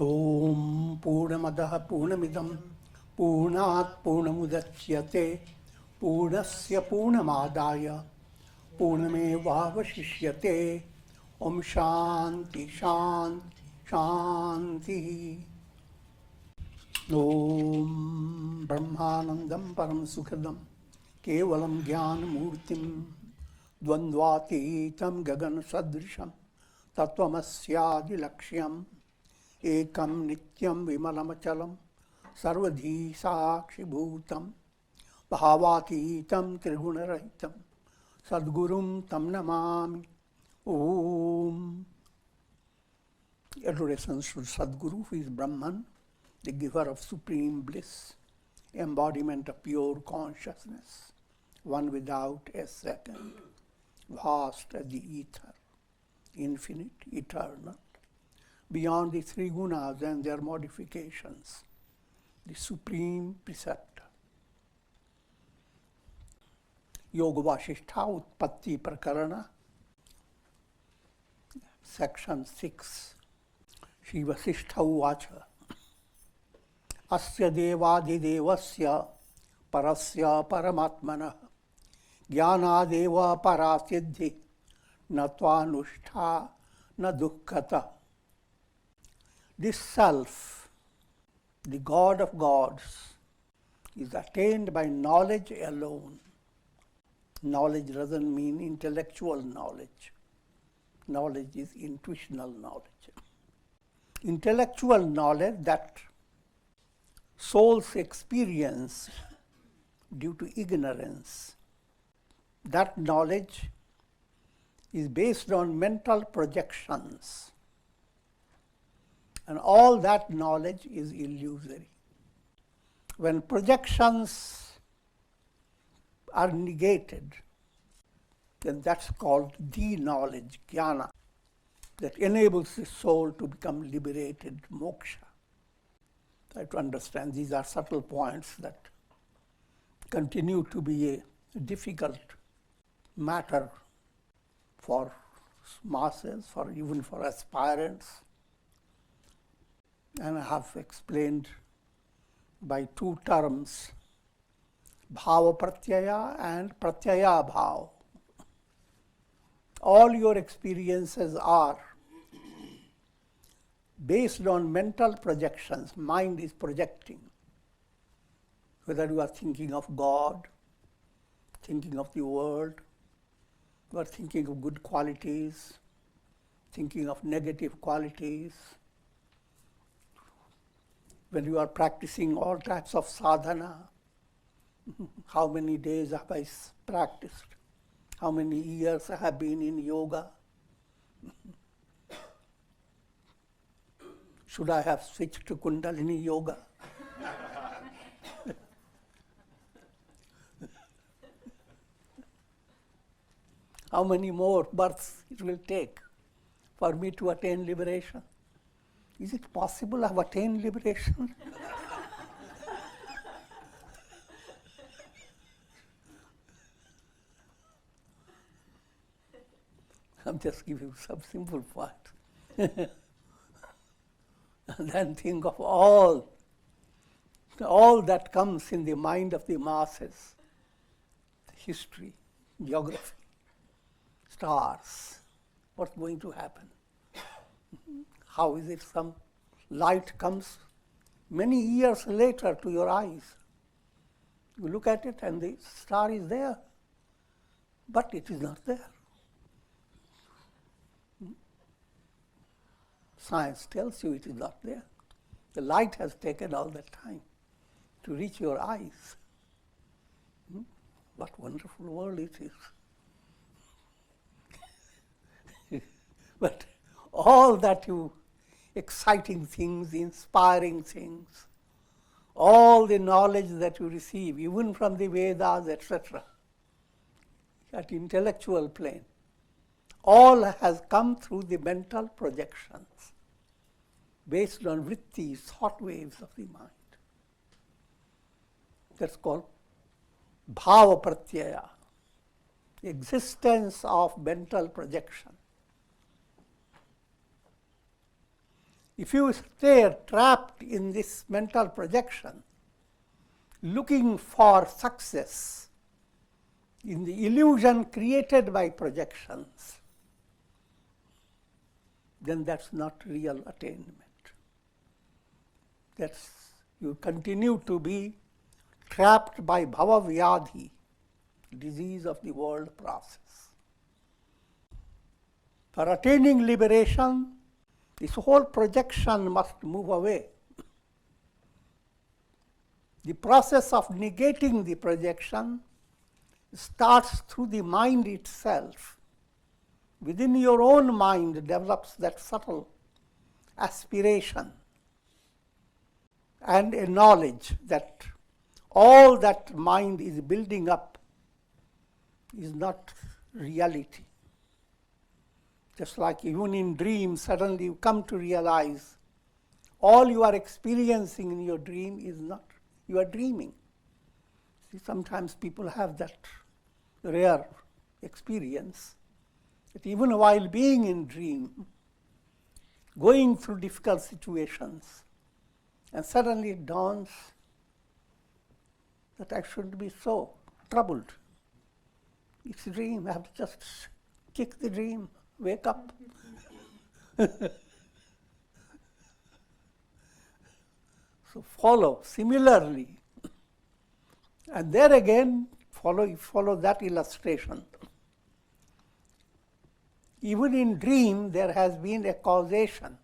Om Purnamadaha Purnamidam Purnat Purnamudachyate Purnasya Purnamadaya Purnamevavashishyate. Om Shanti Shanti Shanti. Om Brahmanandam Param Sukhadam Kevalam Jnana Murtim Dvandvatitam Gagan Sadrisham Tatvamasyadi Lakshyam Ekam Nityam Vimalamachalam Sarvadhi Sakshi Bhutam Bhavatitam Trigunarahitam Sadgurum Tam Namami. Om. Adorations to Sadguru, who is Brahman, the giver of supreme bliss, embodiment of pure consciousness, one without a second, vast as the ether, infinite, eternal, beyond the three gunas and their modifications, the supreme preceptor. Yoga Vasishtha Utpatti Prakarana, Section 6. Shri Vasishtha Uvacha Asya Devadidevasya Parasya Paramatmana Jnanadeva Parasiddhi Natvanushta Na Dukkhata. This self, the God of gods, is attained by knowledge alone. Knowledge doesn't mean intellectual knowledge. Knowledge is intuitional knowledge. Intellectual knowledge that souls experience due to ignorance. That knowledge is based on mental projections. And all that knowledge is illusory. When projections are negated, then that's called the knowledge, jnana, that enables the soul to become liberated, moksha. Try to understand these are subtle points that continue to be a difficult matter for masses, even for aspirants. And I have explained by two terms, bhava pratyaya and pratyaya bhava. All your experiences are based on mental projections. Mind is projecting. Whether you are thinking of God, thinking of the world, you are thinking of good qualities, thinking of negative qualities. When you are practicing all types of sadhana, how many days have I practiced? How many years I have been in yoga? Should I have switched to Kundalini yoga? How many more births it will take for me to attain liberation? Is it possible I have attained liberation? I'm just giving some simple point. And then think of all that comes in the mind of the masses. History, geography, stars, what's going to happen? How is it some light comes many years later to your eyes? You look at it and the star is there, but it is not there. Science tells you it is not there. The light has taken all that time to reach your eyes. What wonderful world it is. But all that exciting things, inspiring things, all the knowledge that you receive, even from the Vedas, etc., at intellectual plane, all has come through the mental projections based on vrittis, thought waves of the mind. That's called bhava pratyaya, existence of mental projection. If you stay trapped in this mental projection, looking for success in the illusion created by projections, then that's not real attainment. That's, you continue to be trapped by bhava vyadhi, disease of the world process. For attaining liberation, this whole projection must move away. The process of negating the projection starts through the mind itself. Within your own mind develops that subtle aspiration and a knowledge that all that mind is building up is not reality. Just like even in dreams, suddenly you come to realize all you are experiencing in your dream is not, you are dreaming. See, sometimes people have that rare experience that even while being in dream, going through difficult situations, and suddenly it dawns that I shouldn't be so troubled. It's a dream. I have to just kick the dream, wake up. So follow similarly. And there again, follow that illustration. Even in dream, there has been a causation.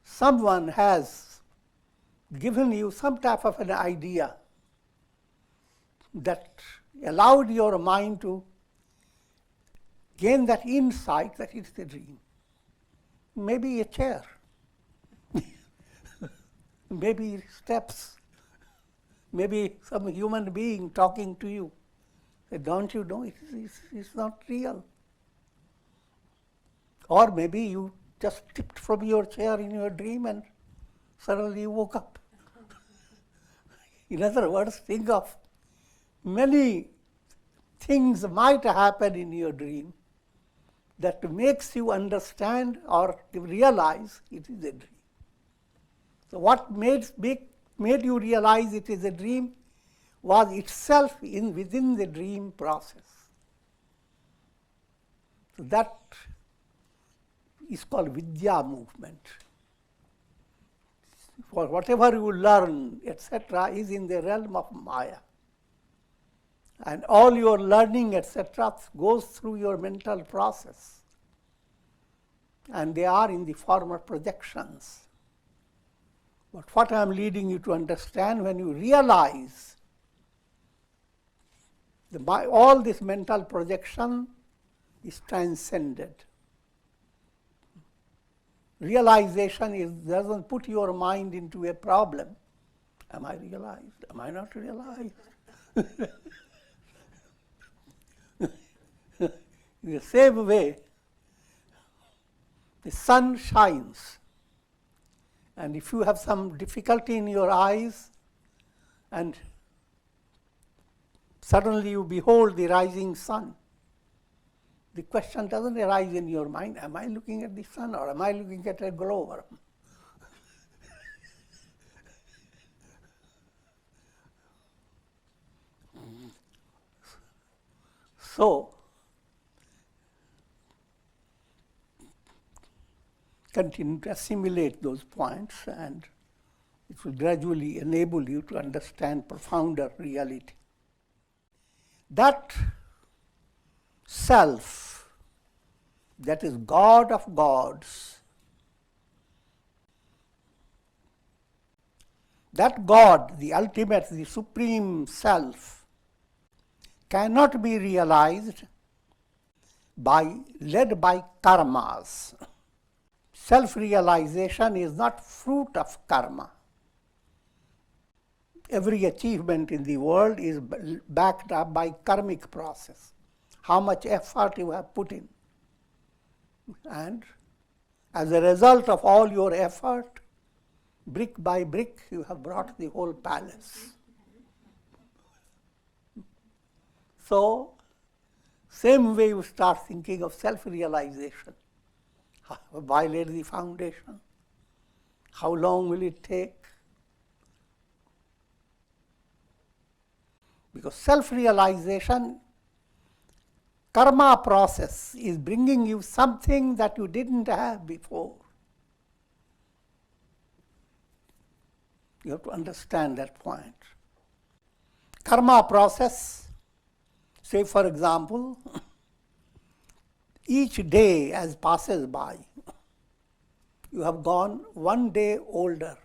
Someone has given you some type of an idea that allowed your mind to gain that insight that it's a dream. Maybe a chair, maybe steps, maybe some human being talking to you. Say, don't you know it's not real? Or maybe you just tipped from your chair in your dream and suddenly you woke up. In other words, think of many things might happen in your dream that makes you understand or realize it is a dream. So what made you realize it is a dream was itself within the dream process. So that is called Vidya movement. For whatever you learn, etc., is in the realm of Maya. And all your learning, etc., goes through your mental process. And they are in the form of projections. But what I am leading you to understand, when you realize all this mental projection is transcended. Realization doesn't put your mind into a problem. Am I realized? Am I not realized? In the same way, the sun shines. And if you have some difficulty in your eyes and suddenly you behold the rising sun, the question doesn't arise in your mind, am I looking at the sun or am I looking at a glowworm? So, continue to assimilate those points and it will gradually enable you to understand profounder reality. That self, that is God of gods, that God, the ultimate, the supreme self, cannot be realized led by karmas. Self-realization is not fruit of karma. Every achievement in the world is backed up by karmic process. How much effort you have put in. And as a result of all your effort, brick by brick, you have brought the whole palace. So, same way you start thinking of self-realization. Violate the foundation. How long will it take? Because self-realization, karma process is bringing you something that you didn't have before. You have to understand that point. Karma process, say for example, each day as passes by, you have gone 1 day older,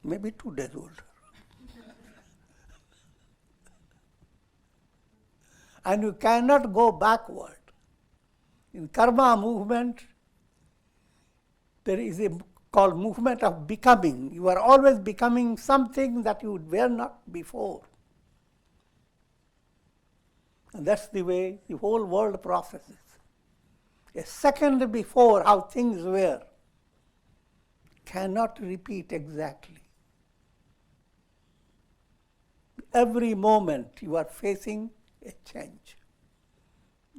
maybe 2 days older. And you cannot go backward. In karma movement, there is a called movement of becoming. You are always becoming something that you were not before. And that's the way the whole world processes. A second before how things were cannot repeat exactly. Every moment you are facing a change.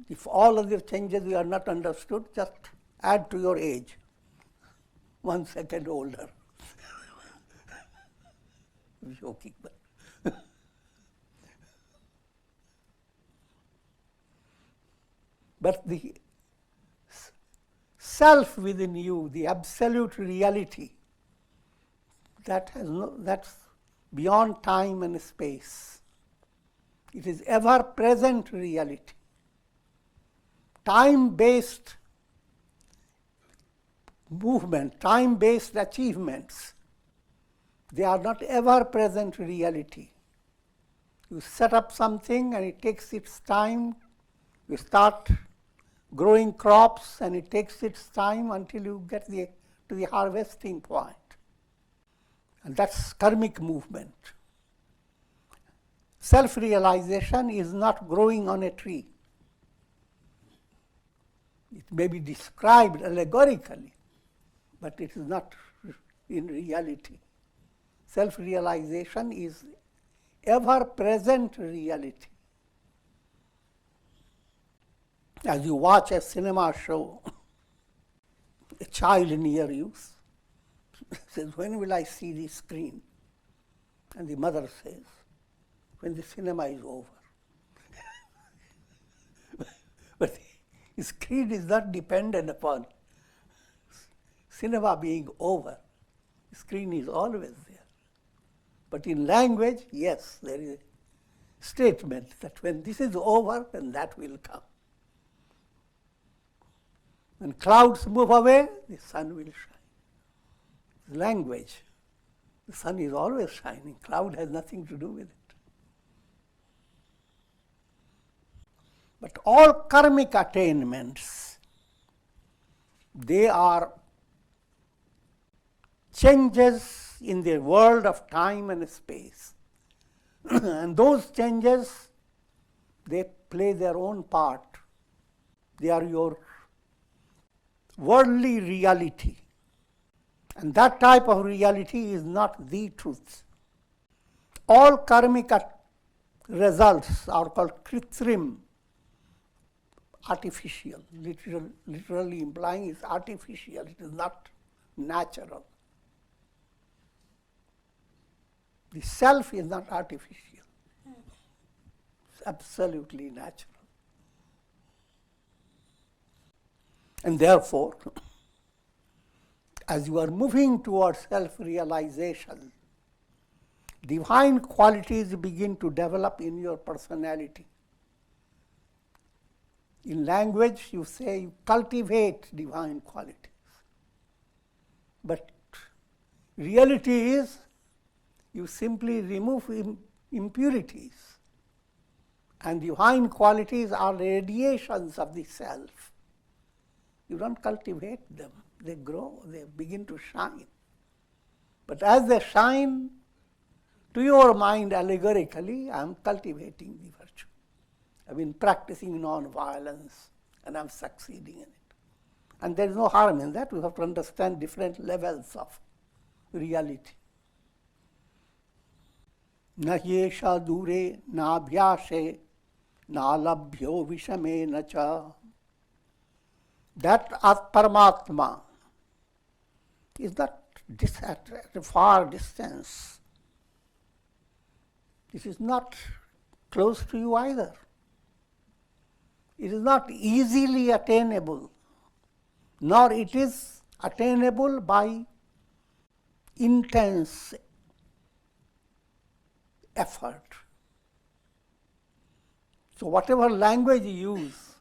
If all other changes you are not understood, just add to your age. 1 second older. I'm joking, but but the self within you, the absolute reality, that's beyond time and space. It is ever-present reality. Time-based movement, time-based achievements, they are not ever-present reality. You set up something and it takes its time. You start growing crops and it takes its time until you get to the harvesting point. And that's karmic movement. Self-realization is not growing on a tree. It may be described allegorically, but it is not in reality. Self-realization is ever-present reality. As you watch a cinema show, a child near you says, "When will I see the screen?" And the mother says, "When the cinema is over." But the screen is not dependent upon cinema being over. The screen is always there. But in language, yes, there is a statement that when this is over, then that will come. When clouds move away, the sun will shine. Language. The sun is always shining. Cloud has nothing to do with it. But all karmic attainments, they are changes in the world of time and space. And those changes, they play their own part. They are your worldly reality. And that type of reality is not the truth. All karmic results are called kritrim, artificial, literally implying it's artificial, it is not natural. The self is not artificial. It's absolutely natural. And therefore, as you are moving towards self-realization, divine qualities begin to develop in your personality. In language, you say you cultivate divine qualities. But reality is, you simply remove impurities. And divine qualities are radiations of the self. You don't cultivate them. They grow, they begin to shine. But as they shine, to your mind allegorically, I am cultivating the virtue. I've been practicing non-violence and I'm succeeding in it. And there is no harm in that. We have to understand different levels of reality. Na yesha dure na bhyashe na labhyo vishame na cha. That Paramatma is not at a far distance. This is not close to you either. It is not easily attainable, nor it is attainable by intense effort. So whatever language you use,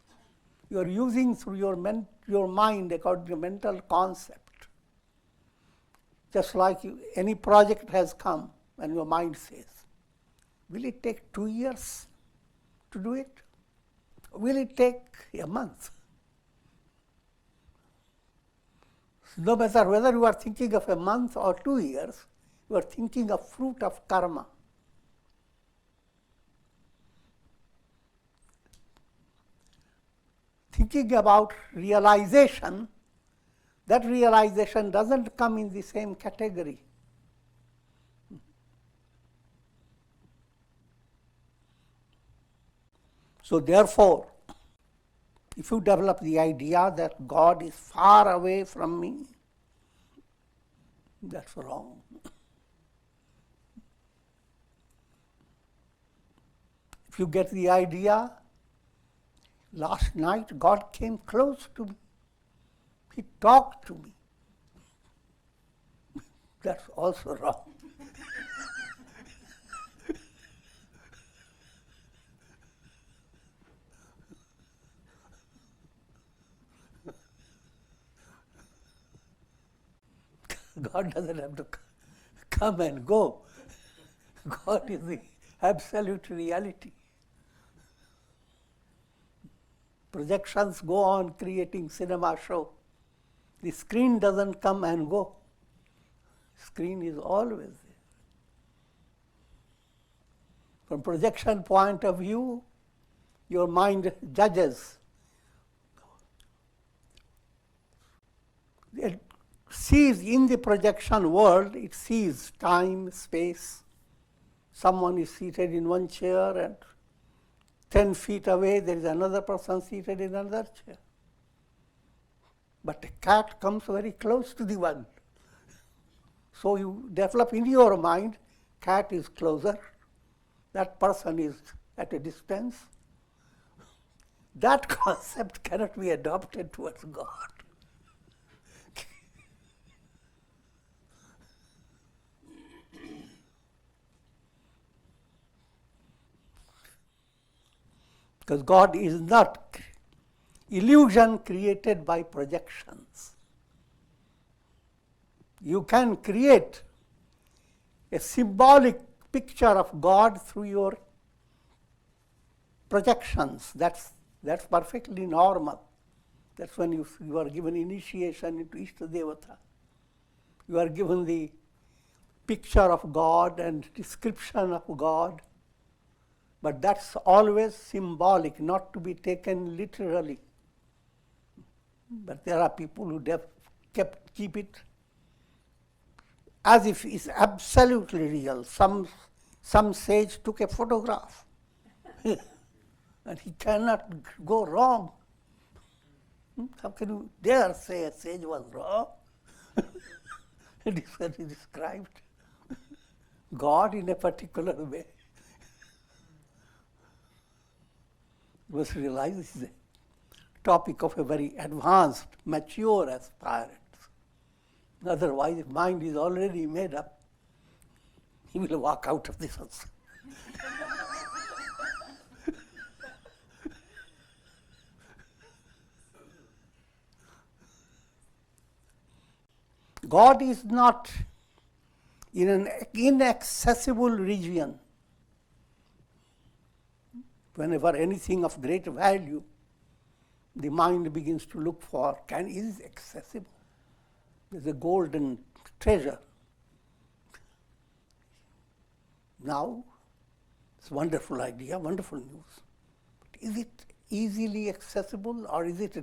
you are using through your mind according to mental concept. Just like any project has come and your mind says, will it take 2 years to do it? Will it take a month? No matter whether you are thinking of a month or 2 years, you are thinking of fruit of karma. Thinking about realization, that realization doesn't come in the same category. So therefore, if you develop the idea that God is far away from me, that's wrong. If you get the idea, last night God came close to me, He talked to me, that's also wrong. God doesn't have to come and go. God is the absolute reality. Projections go on creating cinema show. The screen doesn't come and go. Screen is always there. From projection point of view, your mind judges. It sees in the projection world, it sees time, space. Someone is seated in one chair and 10 feet away there is another person seated in another chair. But a cat comes very close to the one. So you develop in your mind, cat is closer, that person is at a distance. That concept cannot be adopted towards God. Because God is not illusion created by projections. You can create a symbolic picture of God through your projections. That's perfectly normal. That's when you are given initiation into Ishta Devata. You are given the picture of God and description of God. But that's always symbolic, not to be taken literally. But there are people who keep it as if it's absolutely real. Some sage took a photograph and he cannot go wrong. How can you dare say a sage was wrong? It is described God in a particular way. Was realized this is a topic of a very advanced, mature aspirant. Otherwise, if mind is already made up, he will walk out of this also. God is not in an inaccessible region. Whenever anything of great value, the mind begins to look for, is it accessible? There's a golden treasure. Now, it's a wonderful idea, wonderful news. But is it easily accessible or is it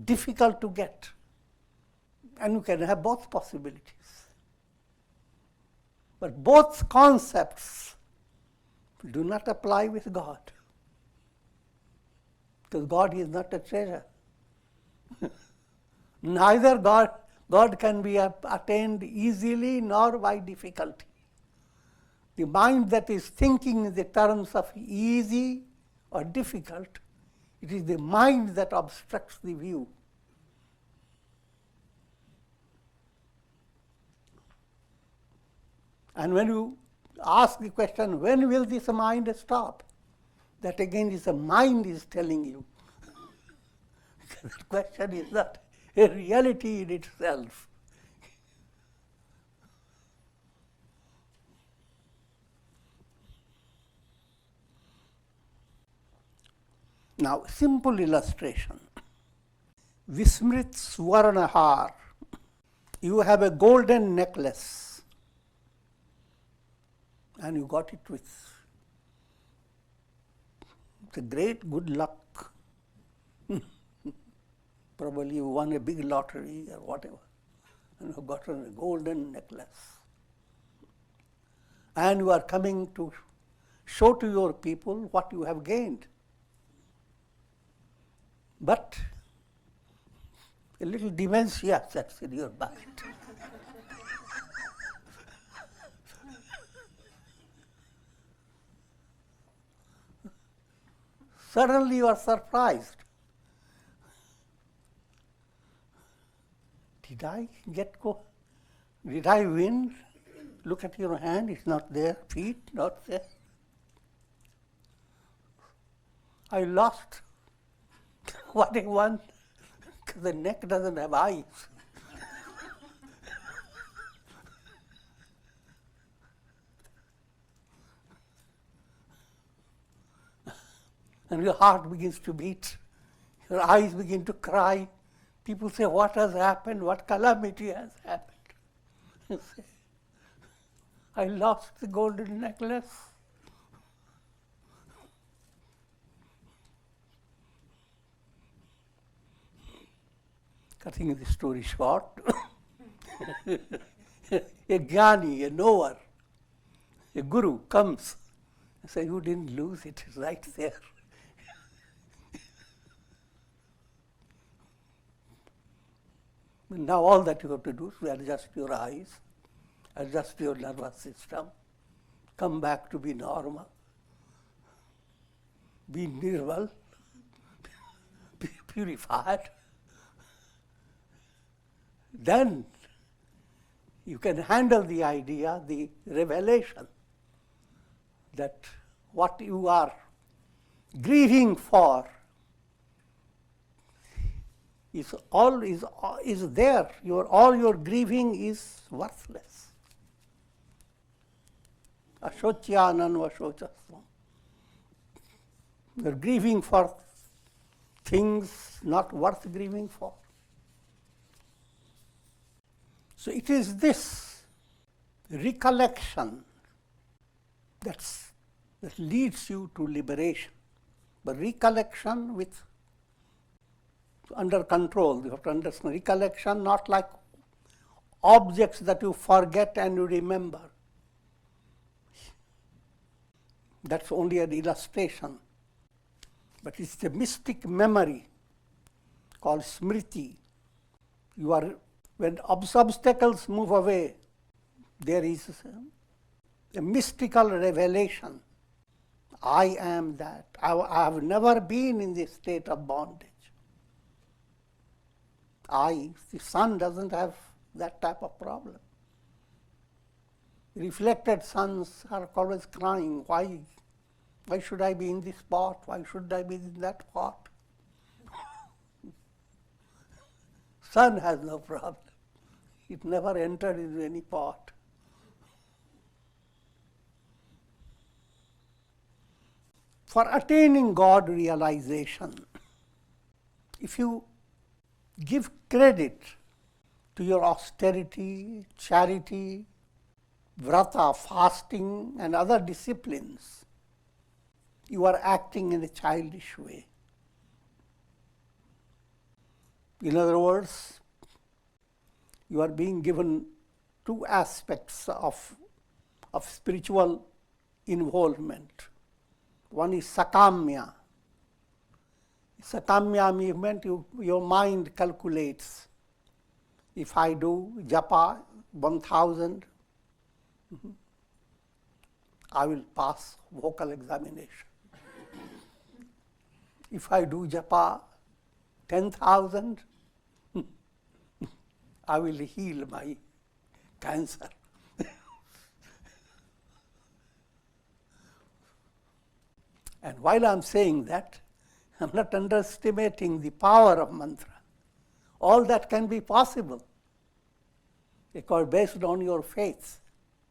difficult to get? And you can have both possibilities. But both concepts do not apply with God. Because God is not a treasure. Neither God God can be attained easily nor by difficulty. The mind that is thinking in the terms of easy or difficult, it is the mind that obstructs the view. And when you ask the question, when will this mind stop? That again is the mind is telling you. The question is not a reality in itself. Now, simple illustration. Vismrit Swarnahar. You have a golden necklace and you got it with a great good luck. Probably you won a big lottery or whatever, and you got a golden necklace. And you are coming to show to your people what you have gained. But a little dementia sets in your mind. Suddenly you are surprised. Did I Did I win? Look at your hand, it's not there. Feet, not there. I lost. What I won? Because the neck doesn't have eyes. And your heart begins to beat. Your eyes begin to cry. People say, what has happened? What calamity has happened? You say, I lost the golden necklace. Cutting the story short, a jnani, a knower, a guru comes and says, you didn't lose it, it's right there. Now all that you have to do is adjust your eyes, adjust your nervous system, come back to be normal, be nirmal, be purified. Then you can handle the idea, the revelation, that what you are grieving for is there. All your grieving is worthless. Ashocyanam vashochasvam. You're grieving for things not worth grieving for. So it is this recollection that leads you to liberation. But recollection under control. You have to understand recollection not like objects that you forget and you remember. That's only an illustration. But it's the mystic memory called smriti. When obstacles move away, there is a mystical revelation. I am that. I have never been in this state of bondage. The sun doesn't have that type of problem. Reflected suns are always crying, why should I be in this pot? Why should I be in that pot? Sun has no problem. It never entered into any pot. For attaining God realization, if you give credit to your austerity, charity, vrata, fasting, and other disciplines, you are acting in a childish way. In other words, you are being given two aspects of spiritual involvement. One is sakamya. Sakamya movement, your mind calculates. If I do japa 1000, I will pass vocal examination. If I do japa 10,000, I will heal my cancer. And while I'm saying that, I'm not underestimating the power of mantra. All that can be possible because based on your faith,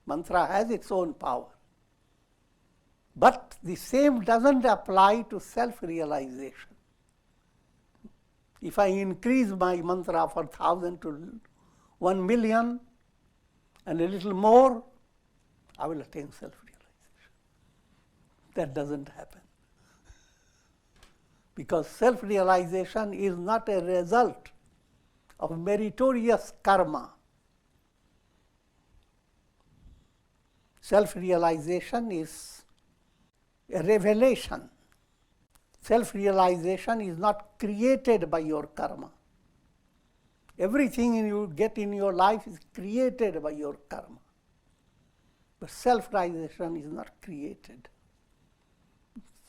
mantra has its own power. But the same doesn't apply to self-realization. If I increase my mantra for 1,000 to 1,000,000 and a little more, I will attain self-realization. That doesn't happen. Because self-realization is not a result of meritorious karma. Self-realization is a revelation. Self-realization is not created by your karma. Everything you get in your life is created by your karma. But self-realization is not created.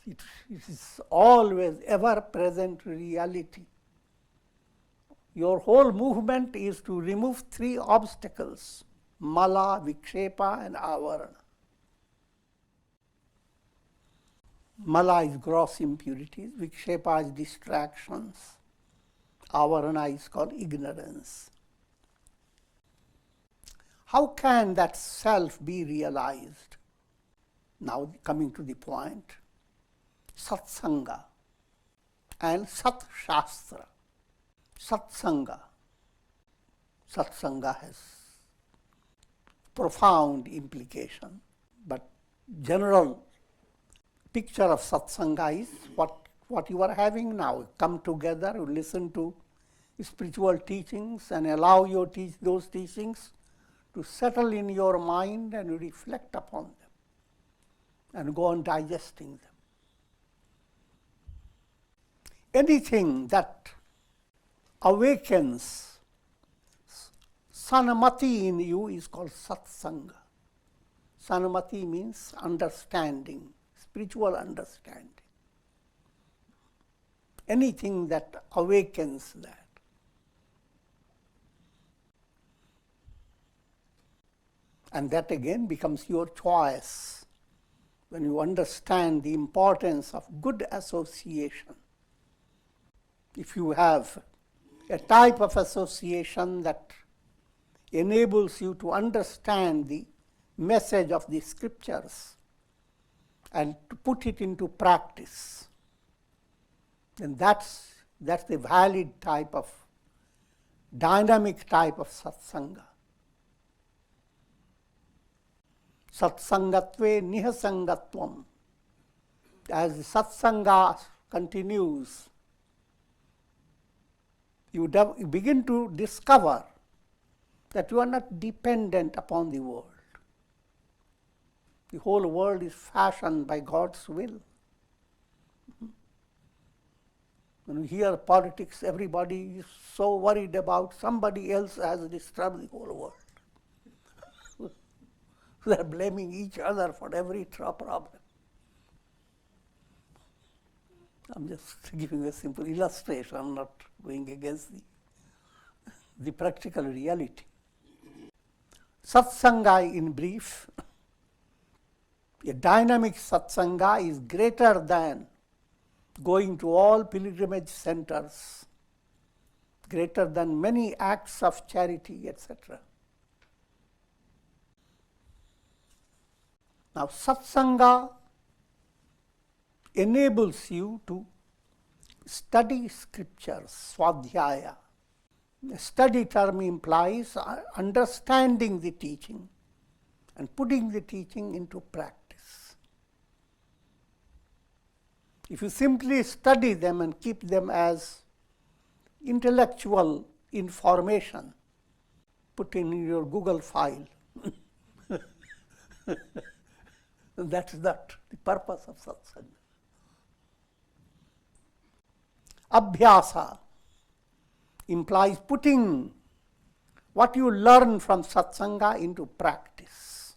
It is always ever-present reality. Your whole movement is to remove 3 obstacles: mala, vikshepa, and avarana. Mala is gross impurities, vikshepa is distractions, avarana is called ignorance. How can that self be realized? Now coming to the point, satsanga and sat shastra. Satsanga. Satsanga has profound implication, but general picture of satsanga is what you are having now. Come together, you listen to spiritual teachings and allow your those teachings to settle in your mind and you reflect upon them and go on digesting them. Anything that awakens sanamati in you is called satsanga. Sanamati means understanding, spiritual understanding. Anything that awakens that. And that again becomes your choice when you understand the importance of good association. If you have a type of association that enables you to understand the message of the scriptures and to put it into practice, then that's the valid type of, dynamic type of satsanga. Satsangatve nihasangatvam. As the satsanga continues, you begin to discover that you are not dependent upon the world. The whole world is fashioned by God's will. When you hear politics, everybody is so worried about somebody else has disturbed the whole world. They are blaming each other for every problem. I'm just giving a simple illustration. I'm not going against the practical reality. Satsanga in brief, a dynamic satsanga is greater than going to all pilgrimage centers, greater than many acts of charity, etc. Now, satsanga enables you to study scriptures, swadhyaya. The study term implies understanding the teaching and putting the teaching into practice. If you simply study them and keep them as intellectual information, put in your Google file, that's not the purpose of satsanga. Abhyasa implies putting what you learn from satsanga into practice.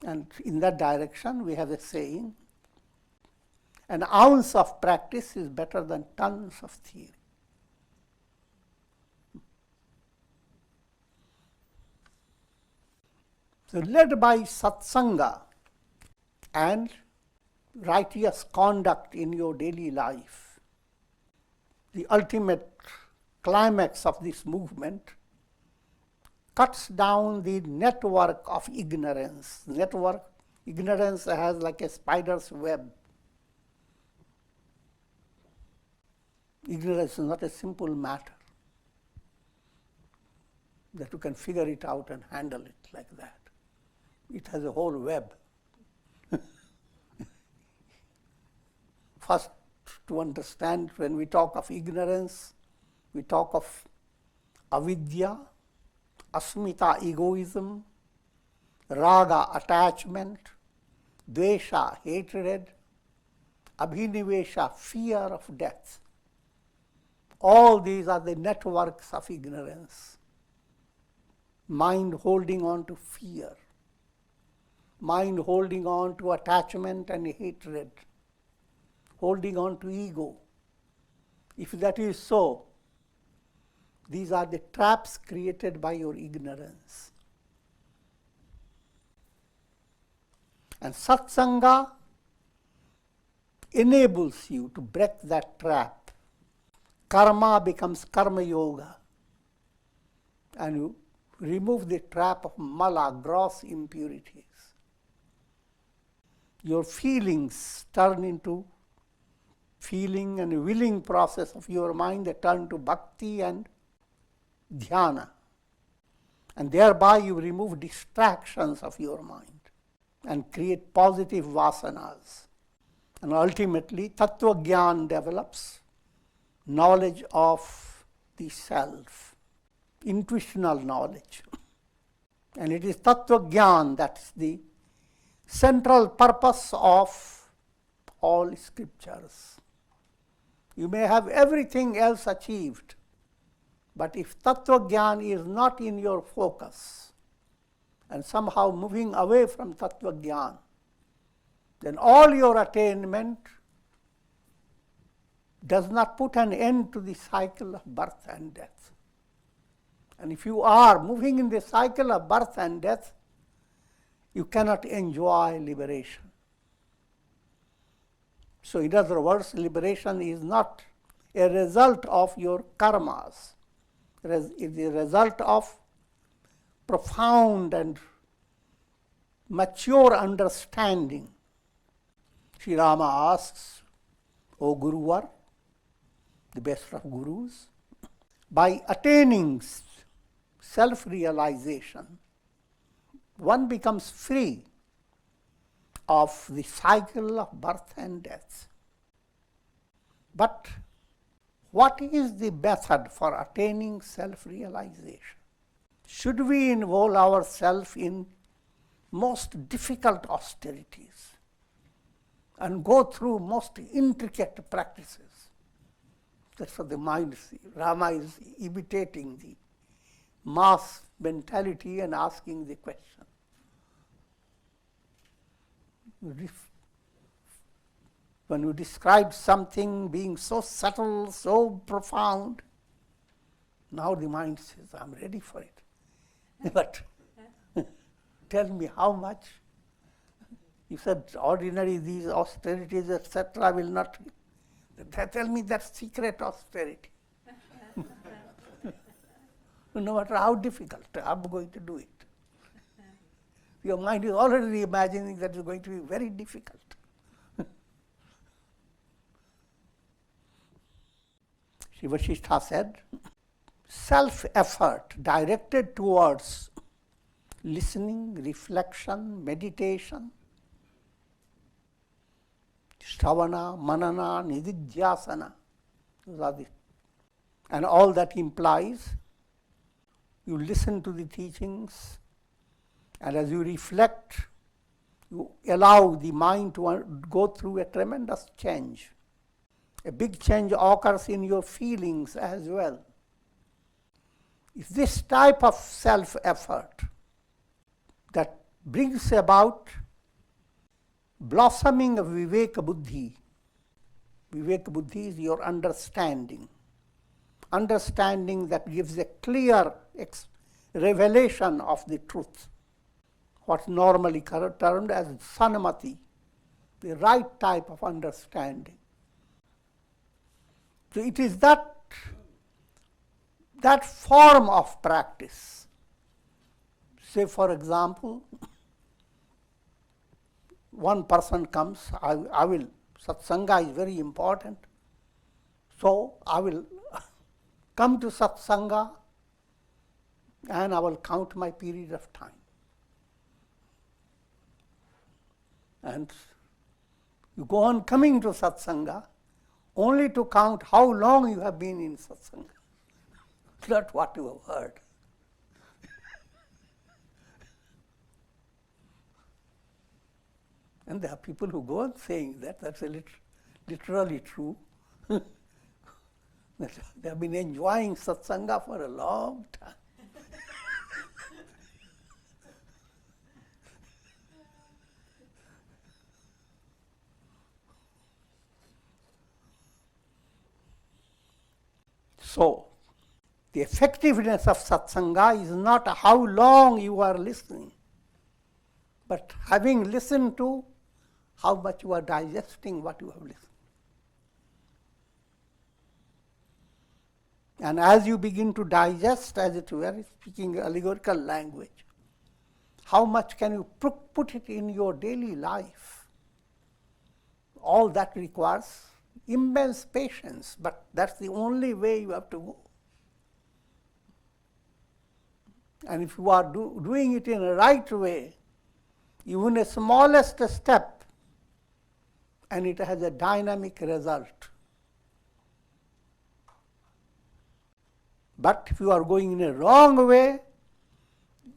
And in that direction, we have a saying, an ounce of practice is better than tons of theory. So led by satsanga and righteous conduct in your daily life, the ultimate climax of this movement cuts down the network of ignorance. Ignorance has like a spider's web. Ignorance is not a simple matter that you can figure it out and handle it like that. It has a whole web. First, to understand, when we talk of ignorance, we talk of avidya, asmita, egoism, raga, attachment, dvesha, hatred, abhinivesha, fear of death. All these are the networks of ignorance. Mind holding on to fear, mind holding on to attachment and hatred, holding on to ego. If that is so, these are the traps created by your ignorance. And satsanga enables you to break that trap. Karma becomes karma yoga, and you remove the trap of mala, gross impurities. Your feelings turn into feeling and willing process of your mind, they turn to bhakti and dhyana. And thereby you remove distractions of your mind and create positive vasanas. And ultimately, tattva gyan develops, knowledge of the self, intuitional knowledge. And it is tattva gyan that's the central purpose of all scriptures. You may have everything else achieved, but if tattva gyan is not in your focus and somehow moving away from tattva gyan, then all your attainment does not put an end to the cycle of birth and death. And if you are moving in the cycle of birth and death, you cannot enjoy liberation. So in other words, liberation is not a result of your karmas. It is a result of profound and mature understanding. Sri Rama asks, O Guruvar, the best of gurus, by attaining self-realization, one becomes free of the cycle of birth and death. But what is the method for attaining self-realization? Should we involve ourselves in most difficult austerities and go through most intricate practices? That's what the mind sees. Rama is imitating the mass mentality and asking the question. When you describe something being so subtle, so profound, now the mind says, I'm ready for it. But tell me how much. You said ordinary these austerities, etc. will not. Tell me that secret austerity. No matter how difficult, I'm going to do it. Your mind is already imagining that it's going to be very difficult. Sri Vasishtha said, self-effort directed towards listening, reflection, meditation, shravana, manana, nididhyasana, those are the, and all that implies you listen to the teachings, and as you reflect, you allow the mind to go through a tremendous change. A big change occurs in your feelings as well. It's this type of self-effort that brings about blossoming of Viveka Buddhi. Viveka Buddhi is your understanding. Understanding that gives a clear revelation of the truth. What's normally termed as sanmati, the right type of understanding. So it is that form of practice. Say, for example, one person comes, satsanga is very important, so I will come to satsanga and I will count my period of time. And you go on coming to satsanga only to count how long you have been in satsanga, not what you have heard. And there are people who go on saying that, that's literally true. They have been enjoying satsanga for a long time. So, the effectiveness of satsanga is not how long you are listening, but having listened to, how much you are digesting what you have listened. And as you begin to digest, as it were, speaking allegorical language, how much can you put it in your daily life? All that requires immense patience, but that's the only way you have to go. And if you are doing it in a right way, even a smallest step, and it has a dynamic result. But if you are going in a wrong way,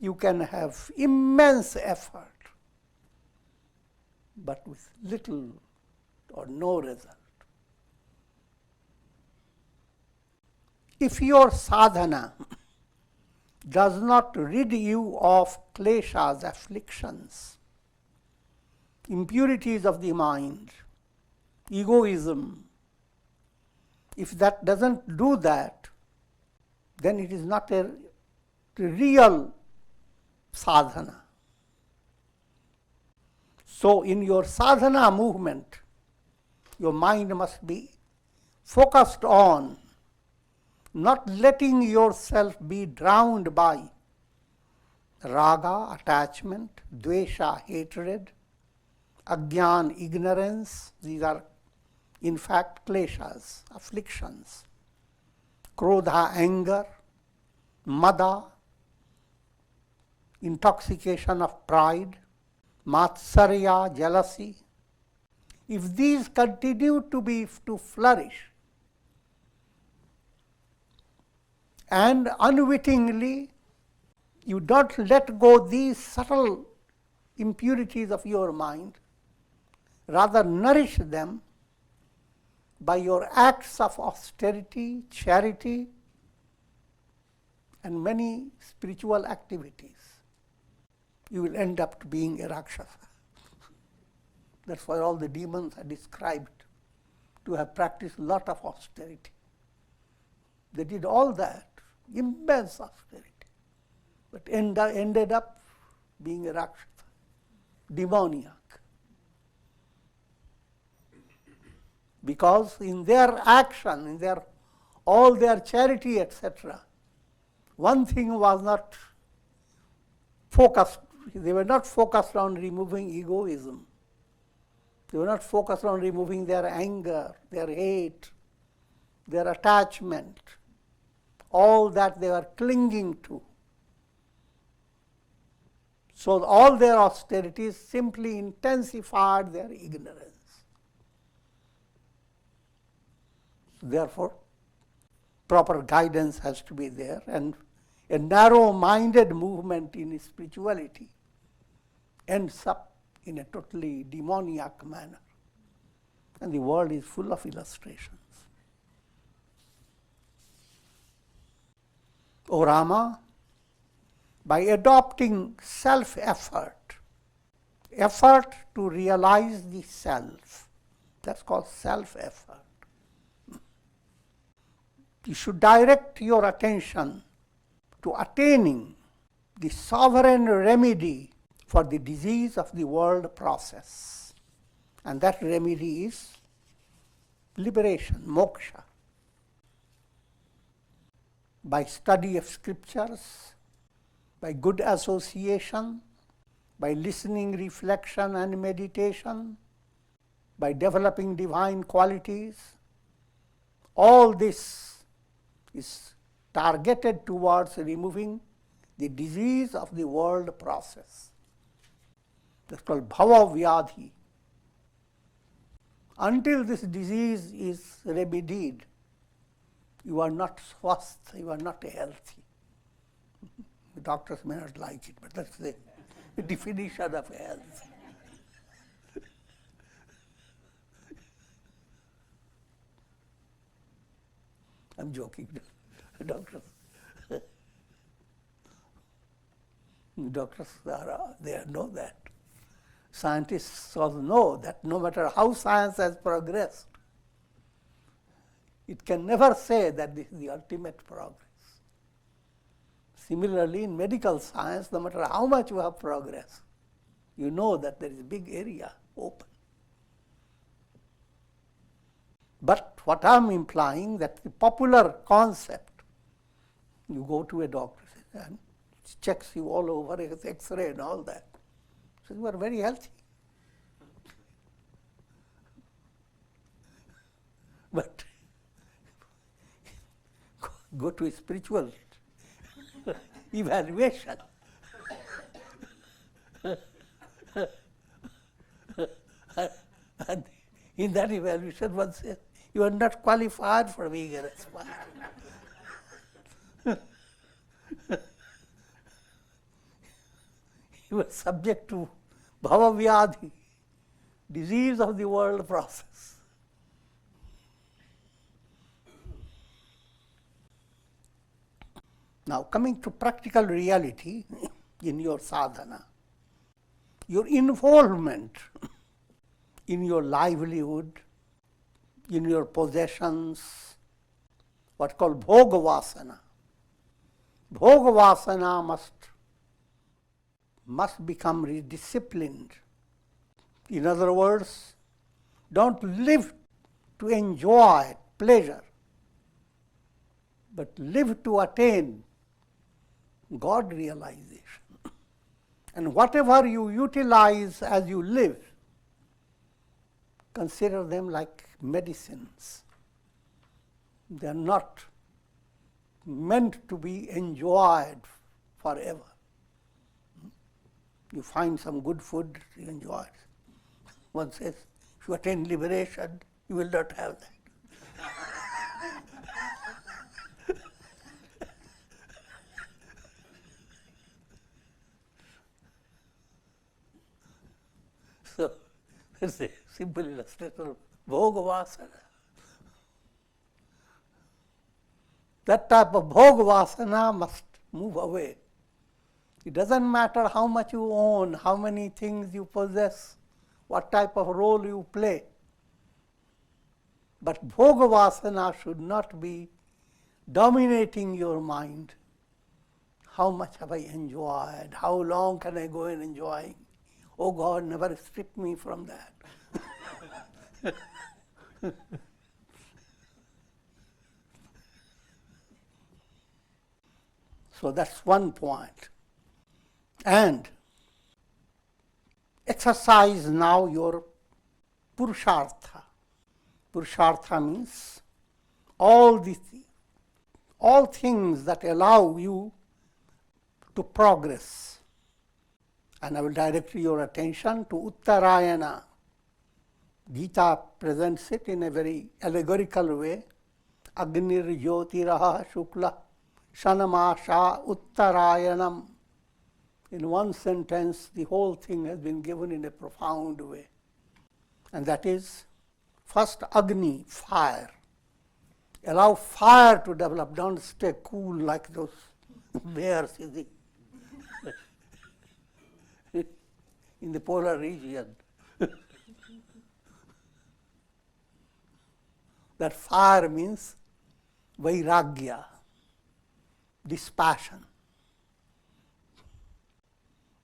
you can have immense effort, but with little or no result. If your sadhana does not rid you of kleshas, afflictions, impurities of the mind, egoism, if that doesn't do that, then it is not a real sadhana. So in your sadhana movement, your mind must be focused on not letting yourself be drowned by raga, attachment, dvesha, hatred, ajnan, ignorance. These are in fact kleshas, afflictions. Krodha, anger, mada, intoxication of pride, matsarya, jealousy. If these continue to flourish, and unwittingly you don't let go these subtle impurities of your mind, rather nourish them by your acts of austerity, charity, and many spiritual activities, you will end up being a Rakshasa. That's why all the demons are described to have practiced a lot of austerity. They did all that, immense austerity, but ended up being a Rakshasa, demoniac. Because in their action, in all their charity, etc., one thing was not focused. They were not focused on removing egoism. They were not focused on removing their anger, their hate, their attachment, all that they were clinging to. So all their austerities simply intensified their ignorance. Therefore, proper guidance has to be there, and a narrow-minded movement in spirituality ends up in a totally demoniac manner. And the world is full of illustrations. O Rama, by adopting self-effort, effort to realize the self, that's called self-effort. You should direct your attention to attaining the sovereign remedy for the disease of the world process. And that remedy is liberation, moksha. By study of scriptures, by good association, by listening, reflection, and meditation, by developing divine qualities, all this is targeted towards removing the disease of the world process. That's called bhava vyadhi. Until this disease is remedied, you are not swasth, you are not healthy. The doctors may not like it, but that's the definition of health. I'm joking. Doctors they know that. Scientists also know that no matter how science has progressed, it can never say that this is the ultimate progress. Similarly, in medical science, no matter how much you have progressed, you know that there is a big area open. But what I'm implying, that the popular concept, you go to a doctor and checks you all over, X-ray and all that, says you are very healthy. But go to a spiritual evaluation. And in that evaluation, one says, you are not qualified for being a aspirant. You are subject to bhava vyadhi, disease of the world process. Now, coming to practical reality in your sadhana, your involvement in your livelihood, in your possessions, what's called bhoga vasana. Bhoga vasana must become redisciplined. In other words, don't live to enjoy pleasure, but live to attain God realization. And whatever you utilize as you live, consider them like medicines. They are not meant to be enjoyed forever. You find some good food, you enjoy it. One says, if you attain liberation, you will not have that. So, there's a simple illustration of bhoga vasana. That type of bhoga vasana must move away. It doesn't matter how much you own, how many things you possess, what type of role you play. But bhoga vasana should not be dominating your mind. How much have I enjoyed? How long can I go on enjoying? Oh God, never strip me from that. So that's one point. And exercise now your purushartha. Purushartha means all things that allow you to progress. And I will direct your attention to Uttarayana. Gita presents it in a very allegorical way. Agnir Jyotiraha Shukla Shanamasha Uttarayanam. In one sentence, the whole thing has been given in a profound way. And that is, first Agni, fire. Allow fire to develop. Don't stay cool like those bears in the polar region. That fire means vairagya, dispassion.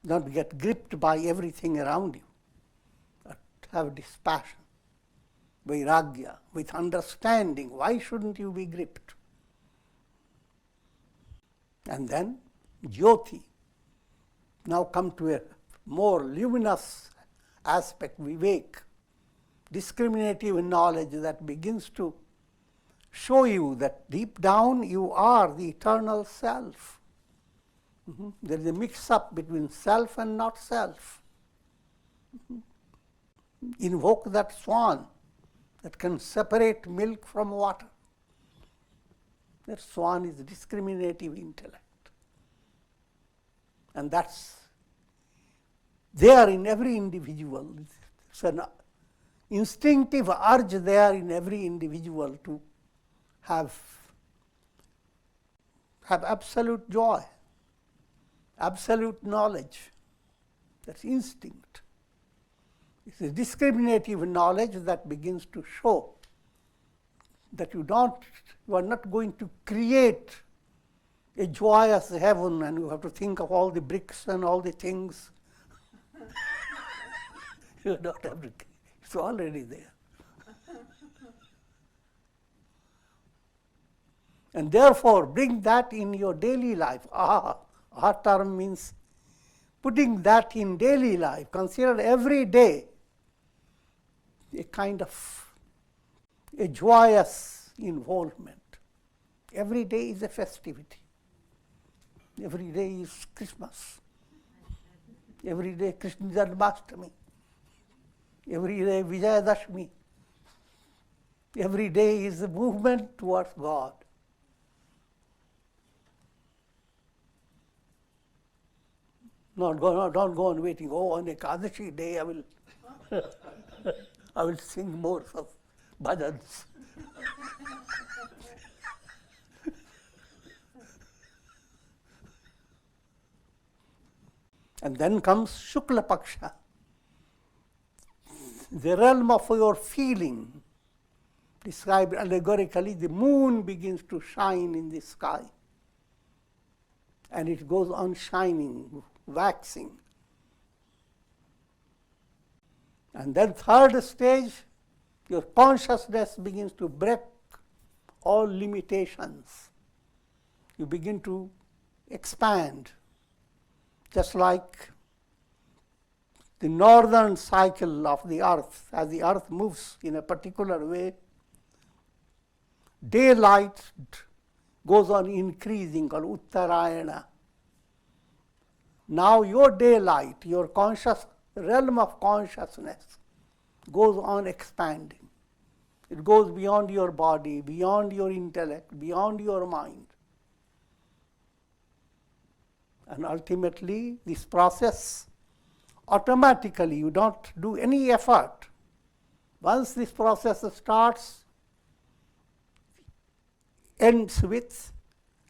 Not get gripped by everything around you, but have dispassion, vairagya, with understanding. Why shouldn't you be gripped? And then jyoti. Now come to a more luminous aspect, vivek, discriminative knowledge that begins to show you that deep down you are the eternal self. There is a mix-up between self and not self. Invoke that swan that can separate milk from water. That swan is discriminative intellect. And that's there in every individual. It's an instinctive urge there in every individual to have absolute joy, absolute knowledge. That's instinct. It's a discriminative knowledge that begins to show that you are not going to create a joyous heaven and you have to think of all the bricks and all the things. You don't have to, it's already there. And therefore, bring that in your daily life. Aha term means putting that in daily life. Consider every day a kind of a joyous involvement. Every day is a festivity. Every day is Christmas. Every day Krishna Janmashtami. Every day Vijayadashmi. Every day is a movement towards God. Don't go on waiting. Oh, on Ekadashi day I will sing more of bhajans. And then comes Shukla Paksha, the realm of your feeling. Described allegorically, the moon begins to shine in the sky. And it goes on shining, waxing. And then third stage, your consciousness begins to break all limitations. You begin to expand, just like the northern cycle of the earth. As the earth moves in a particular way, daylight goes on increasing, called Uttarayana. Now your daylight, your conscious realm of consciousness goes on expanding. It goes beyond your body, beyond your intellect, beyond your mind. And ultimately, this process, automatically, you don't do any effort. Once this process starts, ends with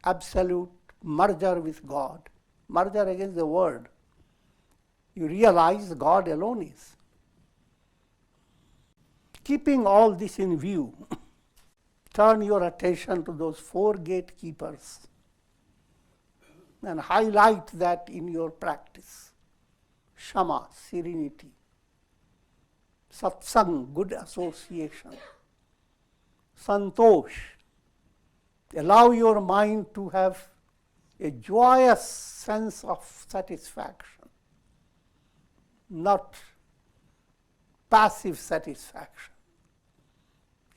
absolute merger with God. Merger against the word. You realize God alone is. Keeping all this in view, turn your attention to those four gatekeepers and highlight that in your practice. Shama, serenity. Satsang, good association. Santosh, allow your mind to have a joyous sense of satisfaction, not passive satisfaction.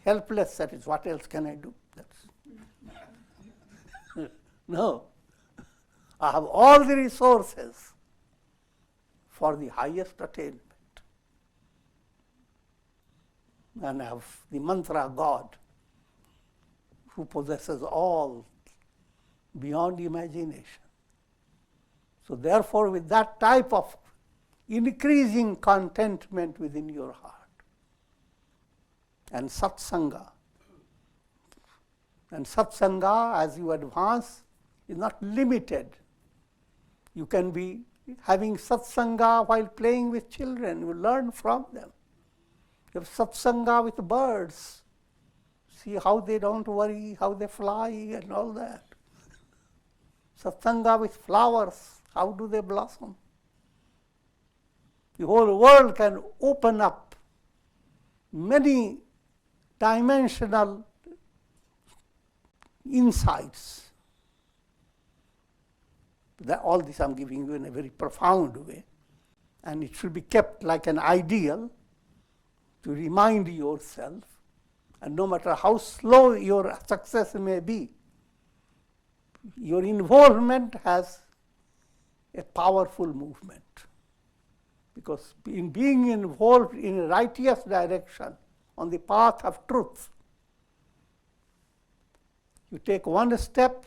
Helpless satisfaction. What else can I do? No. I have all the resources for the highest attainment. And I have the mantra God, who possesses all beyond imagination. So therefore, with that type of increasing contentment within your heart, and satsanga, as you advance, is not limited. You can be having satsanga while playing with children. You learn from them. You have satsanga with birds. See how they don't worry, how they fly and all that. Satsanga with flowers, how do they blossom? The whole world can open up many dimensional insights. All this I'm giving you in a very profound way, and it should be kept like an ideal to remind yourself, and no matter how slow your success may be, your involvement has a powerful movement. Because in being involved in a righteous direction on the path of truth, you take one step,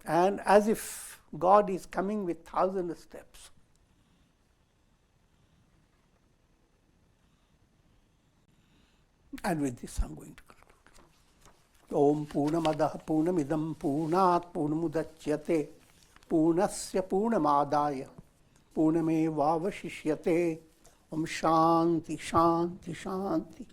and as if God is coming with 1,000 steps. And with this I'm going to conclude. Om Purnamadah Purnamidam Purnat Purnamudachyate Purnasya Purnamadaya Purnamevavashishyate. Om Shanti Shanti Shanti.